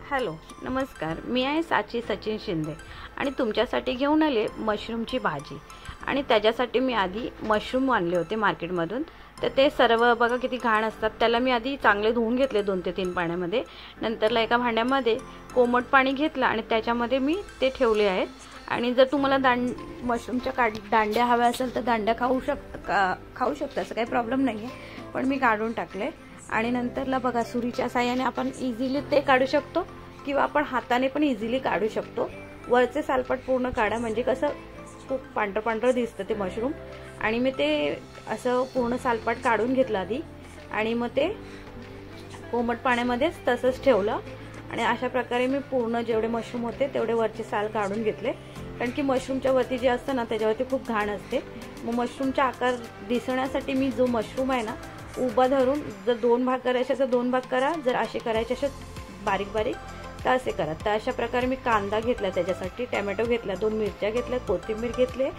Hello नमस्कार, मी आहे साची सचिन शिंदे आणि तुमच्यासाठी घेऊन आले मशरूमची भाजी। आणि त्याच्यासाठी मी आधी मशरूम आणले होते मार्केटमधून। तर ते सर्व बघा किती घाण असतात, त्याला मी आधी चांगले धुवून घेतले 2 ते 3 पाण्यामध्ये। नंतरला एका भांड्यामध्ये कोमट पाणी घेतलं आणि त्याच्यामध्ये मी ते ठेवले आहेत। आणि जर तुम्हाला मशरूमच्या दांड्या हव्या असेल तर दांड्या खाऊ शकता, असं काही प्रॉब्लेम नाही आहे, पण मी काढून टाकले। आणि नंतरला बघा सुरीच्या साहाय्याने आपण इझिली ते काढू शकतो किंवा आपण हाताने पण इझिली काढू शकतो। वरचे सालपट पूर्ण काढा, म्हणजे कसं खूप पांढरं पांढरं दिसतं ते मशरूम। आणि मी ते असं पूर्ण सालपट काढून घेतलं आधी आणि मग ते कोमट पाण्यामध्येच तसंच ठेवलं। आणि अशा प्रकारे मी पूर्ण जेवढे मशरूम होते तेवढे वरचे साल काढून घेतले, कारण की मशरूमच्या वरती जे असतं ना त्याच्यावरती खूप घाण असते। मग मशरूमचा आकार दिसण्यासाठी मी जो मशरूम आहे ना उभा धरून, जर 2 भाग करायचे तर 2 भाग करा, जर असे करायचे असे बारीक बारीक तर असे करा। तर अशा प्रकारे मी कांदा घेतला, त्याच्यासाठी टोमॅटो घेतला, 2 मिरच्या घेतल्या, कोथिंबीर घेतले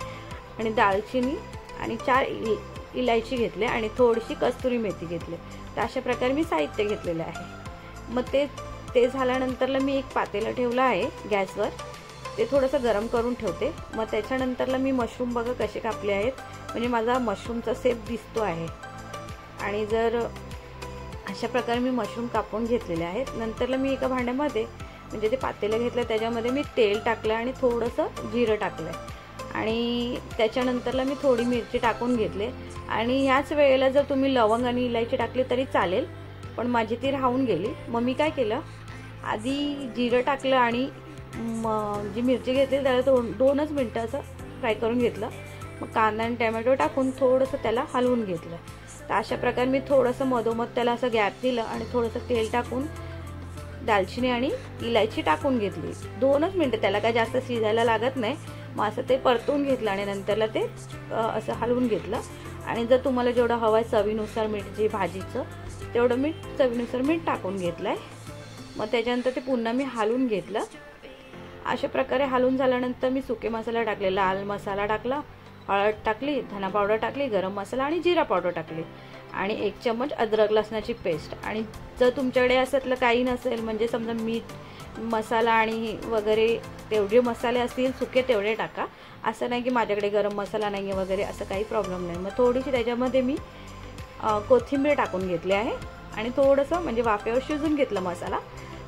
आणि दालचिनी आणि 4 इलायची घेतले आणि थोडीशी कस्तुरी मेथी घेतली। तर अशा प्रकारे मी साहित्य घेतलेलं आहे। मग ते झाल्यानंतरला मी एक पातेलं ठेवलं आहे गॅसवर, ते थोडंसं गरम करून ठेवते। मग त्याच्यानंतरला मी मशरूम बघा कसे कापले आहेत, म्हणजे माझा मशरूमचा शेप दिसतो आहे। आणि जर अशा प्रकारे मी मशरूम कापून घेतलेले आहेत। नंतरला मी एका भांड्यामध्ये म्हणजे ते पातेलं घेतलं, त्याच्यामध्ये मी तेल टाकलं आणि थोडंसं जिरं टाकलं आणि त्याच्यानंतरला मी थोडी मिरची टाकून घेतले। आणि ह्याच वेळेला जर तुम्ही लवंग आणि इलायची टाकली तरी चालेल, पण माझी ती राहून गेली। मग मी काय केलं, आधी जिरं टाकलं आणि जी मिरची घेतली त्याला 2च मिनटं असं फ्राय करून घेतलं। मग कांदा आणि टोमॅटो टाकून थोडंसं त्याला हलवून घेतलं। तर अशा प्रकारे मी थोडंसं मधोमध त्याला असं गॅप दिलं आणि थोडंसं तेल टाकून दालचिनी आणि इलायची टाकून घेतली। 2च मिनटं, त्याला काय जास्त शिजायला लागत नाही। मग असं ते परतून घेतलं आणि नंतरला ते असं हलवून घेतलं। आणि जर तुम्हाला जेवढं हवं आहे चवीनुसार मीठ, जे भाजीचं तेवढं मीठ चवीनुसार मीठ टाकून घेतलं आहे। मग त्याच्यानंतर ते पुन्हा मी हलवून घेतलं। अशा प्रकारे हलवून झाल्यानंतर मी सुके मसाला टाकले, लाल मसाला टाकला, हळद टाकली, धना पावडर टाकली, गरम मसाला आणि जिरा पावडर टाकली आणि 1 चम्मच अद्रक लसणाची पेस्ट। आणि जर तुमच्याकडे असलं काही नसेल, म्हणजे समजा मीठ, मसाला आणि वगैरे तेवढे मसाले असतील सुके तेवढे टाका, असं नाही की माझ्याकडे गरम मसाला नाही आहे वगैरे, असं काही प्रॉब्लेम नाही। मग थोडीशी त्याच्यामध्ये मी कोथिंबीर टाकून घेतली आहे आणि थोडंसं म्हणजे वाफेवर शिजून घेतलं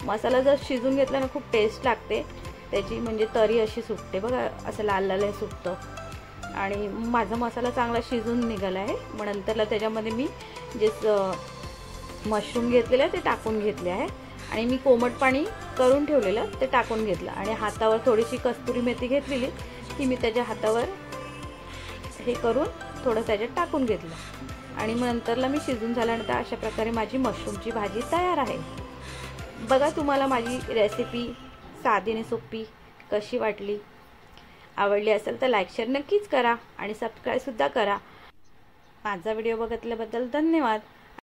मसाला जर शिजून घेतला ना खूप टेस्ट लागते त्याची, म्हणजे तरी अशी सुटते बघा, असं लाल लाल सुटतं। आणि माझा मसाला चांगला शिजून निघाला आहे। मग नंतरला त्याच्यामध्ये मी जे मशरूम घेतलेलं आहे ते टाकून घेतले आहे आणि मी कोमट पाणी करून ठेवलेलं ते टाकून घेतलं आणि हातावर थोडीशी कस्तुरी मेथी घेतलेली ती मी त्याच्या हातावर हे करून थोडं त्याच्यात टाकून घेतलं। आणि मग नंतरला मी शिजून झाल्यानंतर अशा प्रकारे माझी मशरूमची भाजी तयार आहे। बघा तुम्हाला माझी रेसिपी साधी आणि सोपी कशी वाटली, आवडली असेल तर लाईक शेअर नक्कीच करा आणि सबस्क्राईब सुद्धा करा। माझा व्हिडिओ बघितल्याबद्दल धन्यवाद।